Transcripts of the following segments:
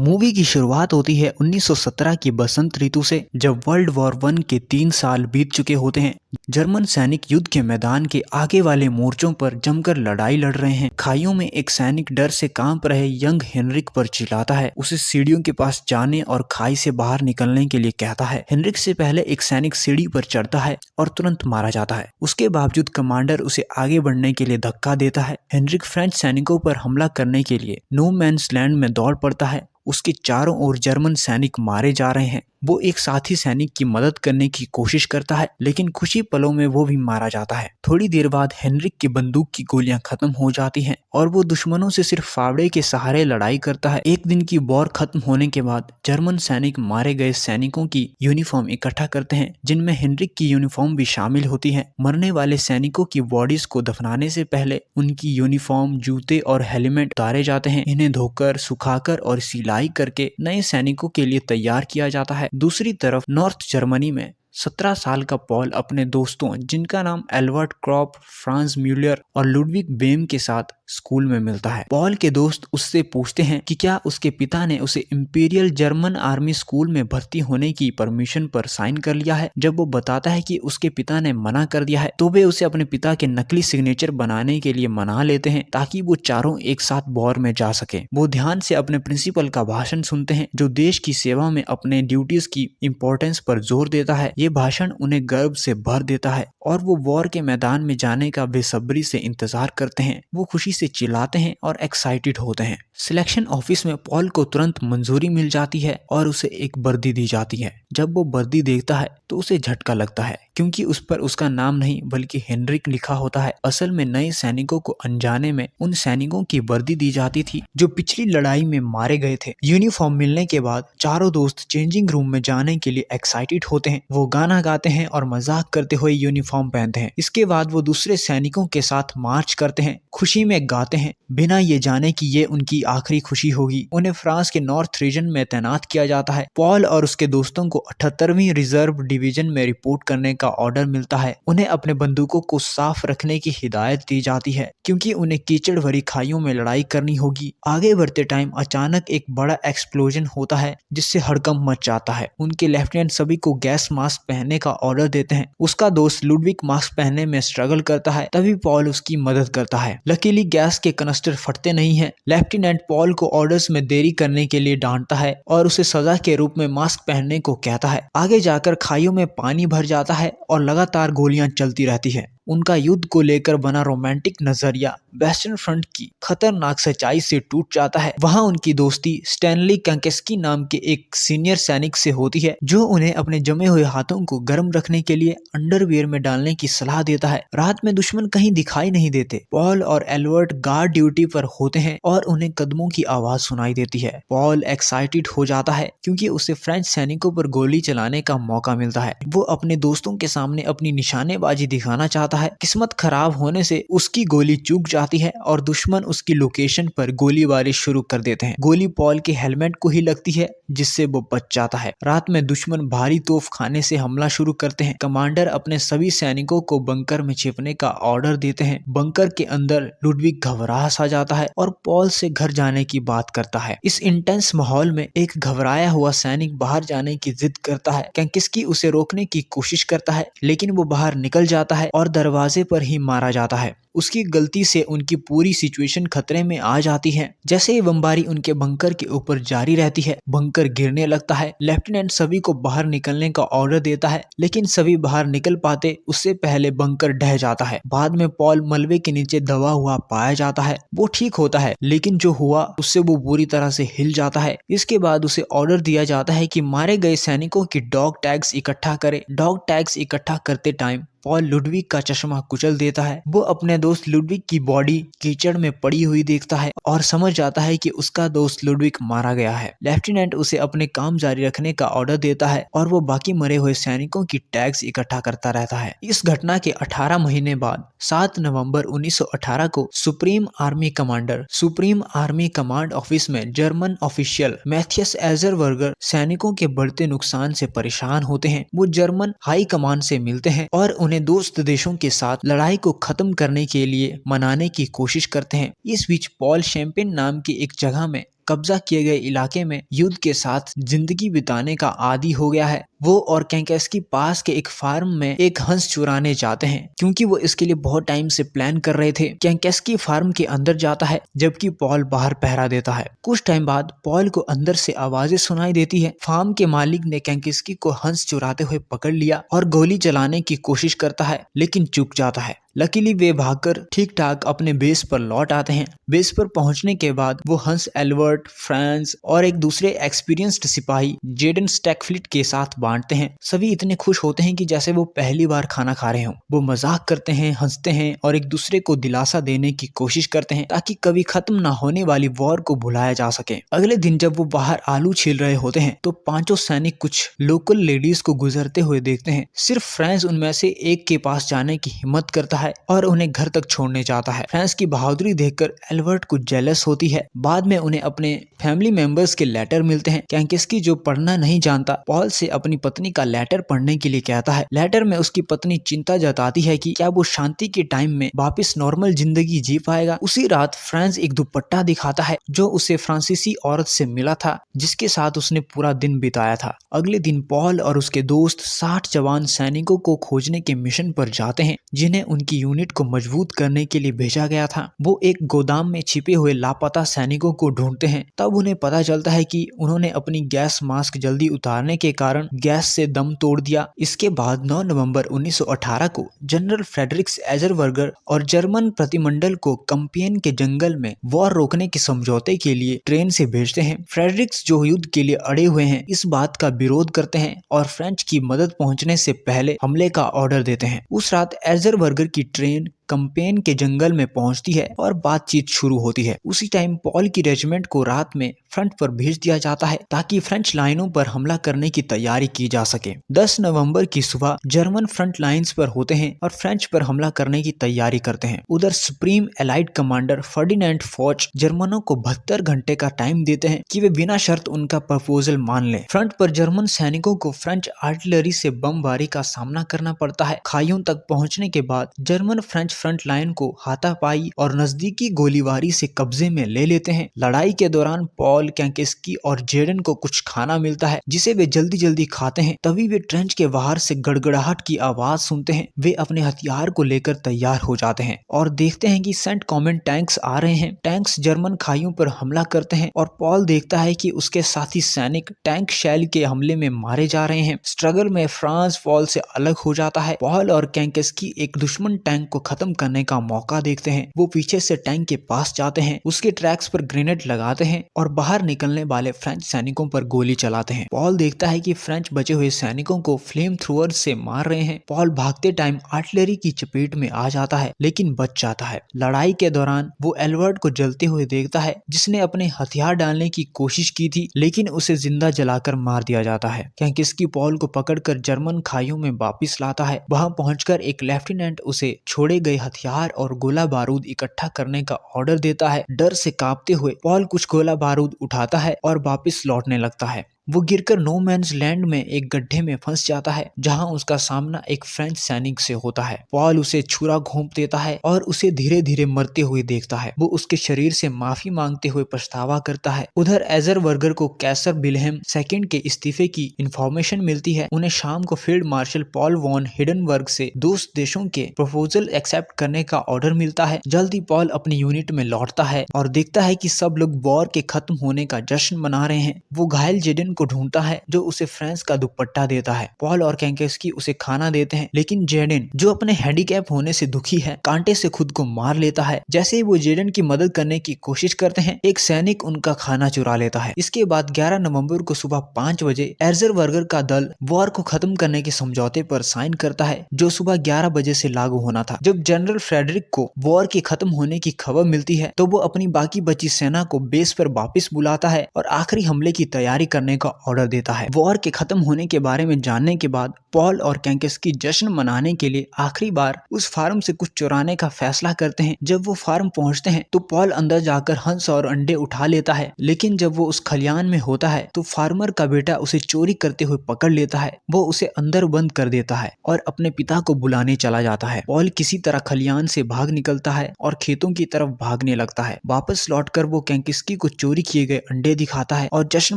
Movie की शुरुआत होती है 1917 की बसंत ऋतु से, जब वर्ल्ड वॉर वन के 3 साल बीत चुके होते हैं। जर्मन सैनिक युद्ध के मैदान के आगे वाले मोर्चों पर जमकर लड़ाई लड़ रहे हैं। खाइयों में एक सैनिक डर से कांप रहे यंग हेनरिक पर चिल्लाता है, उसे सीढ़ियों के पास जाने और खाई से बाहर निकलने के लिए कहता है। हेनरिक से पहले एक सैनिक सीढ़ी पर चढ़ता है और तुरंत मारा जाता है। उसके बावजूद कमांडर उसे आगे बढ़ने के लिए धक्का देता है। हेनरिक फ्रेंच सैनिकों पर हमला करने के लिए नो मैन्स लैंड में दौड़ पड़ता है। उसके चारों ओर जर्मन सैनिक मारे जा रहे हैं। वो एक साथी सैनिक की मदद करने की कोशिश करता है, लेकिन कुछ ही पलों में वो भी मारा जाता है। थोड़ी देर बाद हेनरिक की बंदूक की गोलियां खत्म हो जाती हैं और वो दुश्मनों से सिर्फ फावड़े के सहारे लड़ाई करता है। एक दिन की वॉर खत्म होने के बाद जर्मन सैनिक मारे गए सैनिकों की यूनिफॉर्म इकट्ठा करते हैं, जिनमें हेनरिक की यूनिफॉर्म भी शामिल होती है। मरने वाले सैनिकों की बॉडीज को दफनाने से पहले उनकी यूनिफॉर्म, जूते और हेलमेट उतारे जाते हैं। इन्हें धोकर, सुखाकर और सिलाई करके नए सैनिकों के लिए तैयार किया जाता है। दूसरी तरफ नॉर्थ जर्मनी में 17 साल का पॉल अपने दोस्तों, जिनका नाम एल्बर्ट क्रॉप, फ्रांस म्यूलर और लुडविग बेम के साथ स्कूल में मिलता है। पॉल के दोस्त उससे पूछते हैं कि क्या उसके पिता ने उसे इंपीरियल जर्मन आर्मी स्कूल में भर्ती होने की परमिशन पर साइन कर लिया है। जब वो बताता है कि उसके पिता ने मना कर दिया है, तो वे उसे अपने पिता के नकली सिग्नेचर बनाने के लिए मना लेते हैं, ताकि वो चारों एक साथ वॉर में जा सके। वो ध्यान से अपने प्रिंसिपल का भाषण सुनते हैं, जो देश की सेवा में अपने ड्यूटीज की इम्पोर्टेंस पर जोर देता है। ये भाषण उन्हें गर्व से भर देता है और वो वॉर के मैदान में जाने का बेसब्री से इंतजार करते हैं। वो खुशी से चिल्लाते हैं और एक्साइटेड होते हैं। सिलेक्शन ऑफिस में पॉल को तुरंत मंजूरी मिल जाती है और उसे एक वर्दी दी जाती है। जब वो वर्दी देखता है तो उसे झटका लगता है, क्योंकि उस पर उसका नाम नहीं बल्कि हेनरिक लिखा होता है। असल में नए सैनिकों को अनजाने में उन सैनिकों की वर्दी दी जाती थी जो पिछली लड़ाई में मारे गए थे। यूनिफॉर्म मिलने के बाद चारों दोस्त चेंजिंग रूम में जाने के लिए एक्साइटेड होते हैं। वो गाना गाते हैं और मजाक करते हुए यूनिफॉर्म पहनते हैं। इसके बाद वो दूसरे सैनिकों के साथ मार्च करते हैं, खुशी में गाते हैं, बिना ये जाने कि ये उनकी आखिरी खुशी होगी। उन्हें फ्रांस के नॉर्थ रीजन में तैनात किया जाता है। पॉल और उसके दोस्तों को 78वीं रिजर्व डिवीजन में रिपोर्ट करने का ऑर्डर मिलता है। उन्हें अपने बंदूकों को साफ रखने की हिदायत दी जाती है, क्योंकि उन्हें कीचड़ भरी खाइयों में लड़ाई करनी होगी। आगे बढ़ते टाइम अचानक एक बड़ा एक्सप्लोजन होता है, जिससे हड़कंप मच जाता है। उनके लेफ्टिनेंट सभी को गैस मास्क पहनने का ऑर्डर देते हैं। उसका दोस्त लुडविग मास्क पहनने में स्ट्रगल करता है, तभी पॉल उसकी मदद करता है। लकीली गैस के कनस्टर फटते नहीं हैं। लेफ्टिनेंट पॉल को ऑर्डर्स में देरी करने के लिए डांटता है और उसे सजा के रूप में मास्क पहनने को कहता है। आगे जाकर खाइयों में पानी भर जाता है और लगातार गोलियां चलती रहती है। उनका युद्ध को लेकर बना रोमांटिक नजरिया वेस्टर्न फ्रंट की खतरनाक सच्चाई से टूट जाता है। वहां उनकी दोस्ती स्टैनली कंकेस्की नाम के एक सीनियर सैनिक से होती है, जो उन्हें अपने जमे हुए हाथों को गर्म रखने के लिए अंडरवियर में डालने की सलाह देता है। रात में दुश्मन कहीं दिखाई नहीं देते। पॉल और एल्बर्ट गार्ड ड्यूटी पर होते हैं और उन्हें कदमों की आवाज सुनाई देती है। पॉल एक्साइटेड हो जाता है, क्योंकि उसे फ्रेंच सैनिकों पर गोली चलाने का मौका मिलता है। वो अपने दोस्तों के सामने अपनी निशानेबाजी दिखाना चाहता है। किस्मत खराब होने से उसकी गोली चूक जाती है और दुश्मन उसकी लोकेशन पर गोलीबारी शुरू कर देते हैं। गोली पॉल के हेलमेट को ही लगती है, जिससे वो बच जाता है। रात में दुश्मन भारी तोप खाने से हमला शुरू करते हैं। कमांडर अपने सभी सैनिकों को बंकर में छिपने का ऑर्डर देते हैं। बंकर के अंदर लुडविग घबरा सा जाता है और पॉल से घर जाने की बात करता है। इस इंटेंस माहौल में एक घबराया हुआ सैनिक बाहर जाने की जिद करता है। कंकेस्की उसे रोकने की कोशिश करता है, लेकिन वो बाहर निकल जाता है और दरवाजे पर ही मारा जाता है। उसकी गलती से उनकी पूरी सिचुएशन खतरे में आ जाती है। जैसे ही बमबारी उनके बंकर के ऊपर जारी रहती है, बंकर गिरने लगता है। लेफ्टिनेंट सभी को बाहर निकलने का ऑर्डर देता है, लेकिन सभी बाहर निकल पाते उससे पहले बंकर ढह जाता है। बाद में पॉल मलबे के नीचे दबा हुआ पाया जाता है। वो ठीक होता है, लेकिन जो हुआ उससे वो बुरी तरह से हिल जाता है। इसके बाद उसे ऑर्डर दिया जाता है कि मारे गए सैनिकों की डॉग टैग्स इकट्ठा करे। डॉग टैग्स इकट्ठा करते टाइम पॉल लुडविग का चश्मा कुचल देता है। वो अपने दोस्त लुडविग की बॉडी कीचड़ में पड़ी हुई देखता है और समझ जाता है कि उसका दोस्त लुडविग मारा गया है। लेफ्टिनेंट उसे अपने काम जारी रखने का ऑर्डर देता है और वो बाकी मरे हुए सैनिकों की टैग्स इकट्ठा करता रहता है। इस घटना के 18 महीने बाद 7 नवंबर 1918 को सुप्रीम आर्मी कमांड ऑफिस में जर्मन ऑफिशियल मैथियस एजरबर्गर सैनिकों के बढ़ते नुकसान से परेशान होते हैं। वो जर्मन हाई कमान से मिलते हैं और उन्हें दोस्त देशों के साथ लड़ाई को खत्म करने के लिए मनाने की कोशिश करते हैं। इस बीच पॉल शैंपेन नाम की एक जगह में कब्जा किए गए इलाके में युद्ध के साथ जिंदगी बिताने का आदी हो गया है। वो और कैंकेस्की पास के एक फार्म में एक हंस चुराने जाते हैं, क्योंकि वो इसके लिए बहुत टाइम से प्लान कर रहे थे। कैंकेस्की फार्म के अंदर जाता है जबकि पॉल बाहर पहरा देता है। कुछ टाइम बाद पॉल को अंदर से आवाजें सुनाई देती है। फार्म के मालिक ने कैंकेस्की को हंस चुराते हुए पकड़ लिया और गोली चलाने की कोशिश करता है, लेकिन चूक जाता है। लकीली वे भागकर ठीक ठाक अपने बेस पर लौट आते हैं। बेस पर पहुंचने के बाद वो हंस एल्बर्ट, फ्रांस और एक दूसरे एक्सपीरियंस्ड सिपाही जेडन स्टैकफ्लिट के साथ बांटते हैं। सभी इतने खुश होते हैं कि जैसे वो पहली बार खाना खा रहे हों। वो मजाक करते हैं, हंसते हैं और एक दूसरे को दिलासा देने की कोशिश करते हैं ताकि कभी खत्म ना होने वाली वॉर को भुलाया जा सके। अगले दिन जब वो बाहर आलू छील रहे होते हैं तो पांचों सैनिक कुछ लोकल लेडीज को गुजरते हुए देखते हैं। सिर्फ फ्रांस उनमें से एक के पास जाने की हिम्मत करता है और उन्हें घर तक छोड़ने जाता है। फ्रांस की बहादुरी देखकर एल्बर्ट को जेलस होती है। बाद में उन्हें अपने फैमिली मेंबर्स के लेटर मिलते हैं। कैंकेस्की जो पढ़ना नहीं जानता, पॉल से अपनी पत्नी का लेटर पढ़ने के लिए कहता है। लेटर में उसकी पत्नी चिंता जताती है कि क्या वो शांति के टाइम में वापस नॉर्मल जिंदगी जी पाएगा। उसी रात फ्रांस एक दुपट्टा दिखाता है जो उसे फ्रांसीसी औरत से मिला था, जिसके साथ उसने पूरा दिन बिताया था। अगले दिन पॉल और उसके दोस्त 60 जवान सैनिकों को खोजने के मिशन पर जाते हैं, जिन्हें उनकी यूनिट को मजबूत करने के लिए भेजा गया था। वो एक गोदाम में छिपे हुए लापता सैनिकों को ढूंढते हैं। तब उन्हें पता चलता है कि उन्होंने अपनी गैस मास्क जल्दी उतारने के कारण गैस से दम तोड़ दिया। इसके बाद 9 नवंबर 1918 को जनरल फ्रेडरिक्स एजरबर्गर और जर्मन प्रतिमंडल को कंपियन के जंगल में वॉर रोकने के समझौते के लिए ट्रेन से भेजते हैं। फ्रेडरिक्स, जो युद्ध के लिए अड़े हुए हैं, इस बात का विरोध करते हैं और फ्रेंच की मदद पहुंचने से पहले हमले का ऑर्डर देते हैं। उस रात एजरबर्गर की ट्रेन कंपेन के जंगल में पहुंचती है और बातचीत शुरू होती है। उसी टाइम पॉल की रेजिमेंट को रात में फ्रंट पर भेज दिया जाता है ताकि फ्रेंच लाइनों पर हमला करने की तैयारी की जा सके। 10 नवंबर की सुबह जर्मन फ्रंट लाइंस पर होते हैं और फ्रेंच पर हमला करने की तैयारी करते हैं। उधर सुप्रीम एलाइड कमांडर फर्डिनेंड फोच जर्मनों को 72 घंटे का टाइम देते हैं कि वे बिना शर्त उनका प्रपोजल मान लें। फ्रंट पर जर्मन सैनिकों को फ्रेंच आर्टिलरी से बमबारी का सामना करना पड़ता है। खाइयों तक पहुंचने के बाद जर्मन फ्रेंच फ्रंट लाइन को हाथापाई और नजदीकी गोलीबारी से कब्जे में ले लेते हैं। लड़ाई के दौरान पॉल, कैंकेस्की और जेडन को कुछ खाना मिलता है जिसे वे जल्दी जल्दी खाते हैं। तभी वे ट्रेंच के बाहर से गड़गड़ाहट की आवाज सुनते हैं। वे अपने हथियार को लेकर तैयार हो जाते हैं और देखते हैं कि सेंट कॉमेंट टैंक्स आ रहे हैं। टैंक्स जर्मन खाइयों पर हमला करते हैं और पॉल देखता है कि उसके साथी सैनिक टैंक शैल के हमले में मारे जा रहे हैं। स्ट्रगल में फ्रांस पॉल से अलग हो जाता है। पॉल और कैंकेस्की एक दुश्मन टैंक को खत्म करने का मौका देखते हैं। वो पीछे से टैंक के पास जाते हैं, उसके ट्रैक्स पर ग्रेनेड लगाते हैं और बाहर निकलने वाले फ्रेंच सैनिकों पर गोली चलाते हैं। पॉल देखता है कि फ्रेंच बचे हुए सैनिकों को फ्लेम थ्रोअर से मार रहे हैं। पॉल भागते टाइम आर्टिलरी की चपेट में आ जाता है लेकिन बच जाता है। लड़ाई के दौरान वो एल्बर्ट को जलते हुए देखता है, जिसने अपने हथियार डालने की कोशिश की थी लेकिन उसे जिंदा जलाकर मार दिया जाता है। कैंकेस्की पॉल को पकड़कर जर्मन खाइयों में वापिस लाता है। वहां पहुंचकर एक लेफ्टिनेंट उसे छोड़े गए हथियार और गोला बारूद इकट्ठा करने का ऑर्डर देता है। डर से कांपते हुए पॉल कुछ गोला बारूद उठाता है और वापस लौटने लगता है। वो गिरकर नो मैन्स लैंड में एक गड्ढे में फंस जाता है, जहां उसका सामना एक फ्रेंच सैनिक से होता है। पॉल उसे छुरा घोंप देता है और उसे धीरे धीरे मरते हुए देखता है। वो उसके शरीर से माफी मांगते हुए पछतावा करता है। उधर एजरबर्गर को कैसर विल्हेम सेकंड के इस्तीफे की इंफॉर्मेशन मिलती है। उन्हें शाम को field marshal Paul von Hindenburg से दोस्त देशों के प्रपोजल एक्सेप्ट करने का ऑर्डर मिलता है। जल्दी पॉल अपनी यूनिट में लौटता है और देखता है कि सब लोग वॉर के खत्म होने का जश्न मना रहे हैं। वो घायल जेडन को ढूंढता है जो उसे फ्रांस का दुपट्टा देता है। पॉल और कैंकेस्की उसे खाना देते हैं, लेकिन जेडन, जो अपने हैंडीकैप होने से दुखी है, कांटे से खुद को मार लेता है। जैसे ही वो जेडन की मदद करने की कोशिश करते हैं, एक सैनिक उनका खाना चुरा लेता है। इसके बाद 11 नवंबर को सुबह 5 बजे एजरबर्गर का दल वॉर को खत्म करने के समझौते पर साइन करता है, जो सुबह 11 बजे से लागू होना था। जब जनरल फ्रेडरिक को वॉर के खत्म होने की खबर मिलती है तो वो अपनी बाकी बची सेना को बेस पर वापस बुलाता है और आखिरी हमले की तैयारी करने का का ऑर्डर देता है। वॉर के खत्म होने के बारे में जानने के बाद पॉल और कैंकिस्की जश्न मनाने के लिए आखिरी बार उस फार्म से कुछ चुराने का फैसला करते हैं। जब वो फार्म पहुंचते हैं तो पॉल अंदर जाकर हंस और अंडे उठा लेता है, लेकिन जब वो उस खलियान में होता है तो फार्मर का बेटा उसे चोरी करते हुए पकड़ लेता है। वो उसे अंदर बंद कर देता है और अपने पिता को बुलाने चला जाता है। पॉल किसी तरह खलियान से भाग निकलता है और खेतों की तरफ भागने लगता है। वापस लौटकर वो कैंकिस्की को चोरी किए गए अंडे दिखाता है और जश्न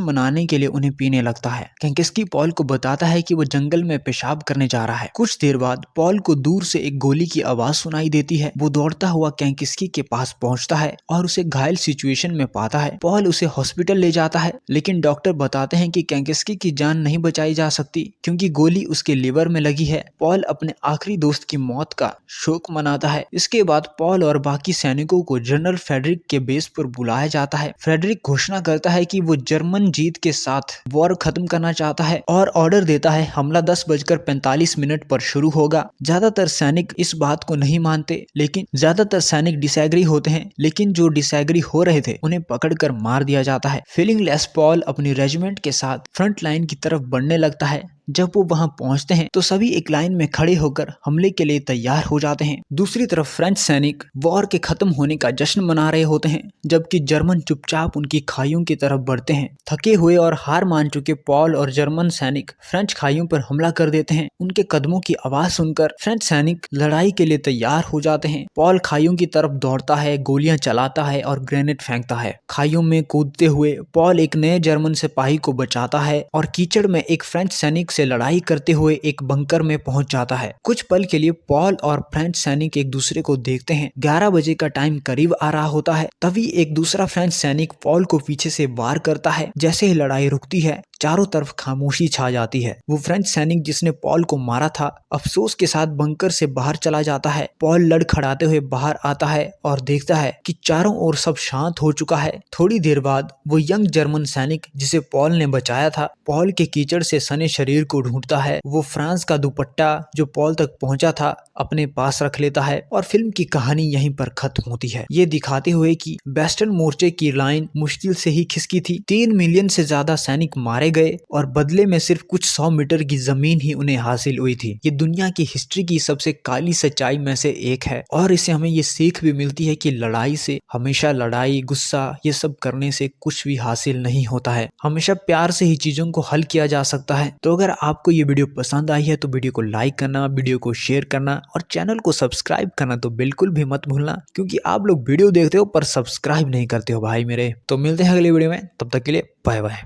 मनाने के लिए उन्हें पीने लगता है। कैंकिस्की पॉल को बताता है कि वो जंगल में पेशाब करने जा रहा है। कुछ देर बाद पॉल को दूर से एक गोली की आवाज सुनाई देती है। वो दौड़ता हुआ कैंकिस्की के पास पहुंचता है और उसे घायल सिचुएशन में पाता है। पॉल उसे हॉस्पिटल ले जाता है, लेकिन डॉक्टर बताते हैं कि कैंकिस्की की जान नहीं बचाई जा सकती क्योंकि गोली उसके लिवर में लगी है। पॉल अपने आखिरी दोस्त की मौत का शोक मनाता है। इसके बाद पॉल और बाकी सैनिकों को जनरल फ्रेडरिक के बेस पर बुलाया जाता है। फ्रेडरिक घोषणा करता है कि वो जर्मन जीत के साथ वॉर खत्म करना चाहता है और ऑर्डर देता है हमला 10:45 पर शुरू होगा। ज्यादातर सैनिक इस बात को नहीं मानते, लेकिन ज्यादातर सैनिक डिसएग्री होते हैं, लेकिन जो डिसएग्री हो रहे थे उन्हें पकड़कर मार दिया जाता है। फीलिंगलेस पॉल अपनी रेजिमेंट के साथ फ्रंट लाइन की तरफ बढ़ने लगता है। जब वो वहां पहुंचते हैं तो सभी एक लाइन में खड़े होकर हमले के लिए तैयार हो जाते हैं। दूसरी तरफ फ्रेंच सैनिक वॉर के खत्म होने का जश्न मना रहे होते हैं, जबकि जर्मन चुपचाप उनकी खाइयों की तरफ बढ़ते हैं। थके हुए और हार मान चुके पॉल और जर्मन सैनिक फ्रेंच खाइयों पर हमला कर देते हैं। उनके कदमों की आवाज सुनकर फ्रेंच सैनिक लड़ाई के लिए तैयार हो जाते हैं। पॉल खाइयों की तरफ दौड़ता है, गोलियां चलाता है और ग्रेनेड फेंकता है। खाइयों में कूदते हुए पॉल एक नए जर्मन सिपाही को बचाता है और कीचड़ में एक फ्रेंच सैनिक से लड़ाई करते हुए एक बंकर में पहुंच जाता है। कुछ पल के लिए पॉल और फ्रेंच सैनिक एक दूसरे को देखते हैं। 11 बजे का टाइम करीब आ रहा होता है, तभी एक दूसरा फ्रेंच सैनिक पॉल को पीछे से वार करता है। जैसे ही लड़ाई रुकती है चारों तरफ खामोशी छा जाती है। वो फ्रेंच सैनिक जिसने पॉल को मारा था अफसोस के साथ बंकर से बाहर चला जाता है। पॉल लड़खड़ाते हुए बाहर आता है और देखता है कि चारों ओर सब शांत हो चुका है। थोड़ी देर बाद वो यंग जर्मन सैनिक जिसे पॉल ने बचाया था पॉल के कीचड़ से सने शरीर को ढूंढता है। वो फ्रांस का दुपट्टा जो पॉल तक पहुंचा था अपने पास रख लेता है और फिल्म की कहानी यहीं पर खत्म होती है, ये दिखाते हुए कि वेस्टर्न मोर्चे की लाइन मुश्किल से ही खिसकी थी। 3 मिलियन से ज्यादा सैनिक मारे गए और बदले में सिर्फ कुछ 100 मीटर की जमीन ही उन्हें हासिल हुई थी। ये दुनिया की हिस्ट्री की सबसे काली सच्चाई में से एक है और इससे हमें ये सीख भी मिलती है कि लड़ाई से हमेशा लड़ाई, गुस्सा ये सब करने से कुछ भी हासिल नहीं होता है। हमेशा प्यार से ही चीजों को हल किया जा सकता है। तो अगर आपको ये वीडियो पसंद आई है तो वीडियो को लाइक करना, वीडियो को शेयर करना और चैनल को सब्सक्राइब करना तो बिल्कुल भी मत भूलना, क्योंकि आप लोग वीडियो देखते हो पर सब्सक्राइब नहीं करते हो भाई मेरे। तो मिलते हैं अगले वीडियो में, तब तक के लिए बाय बाय।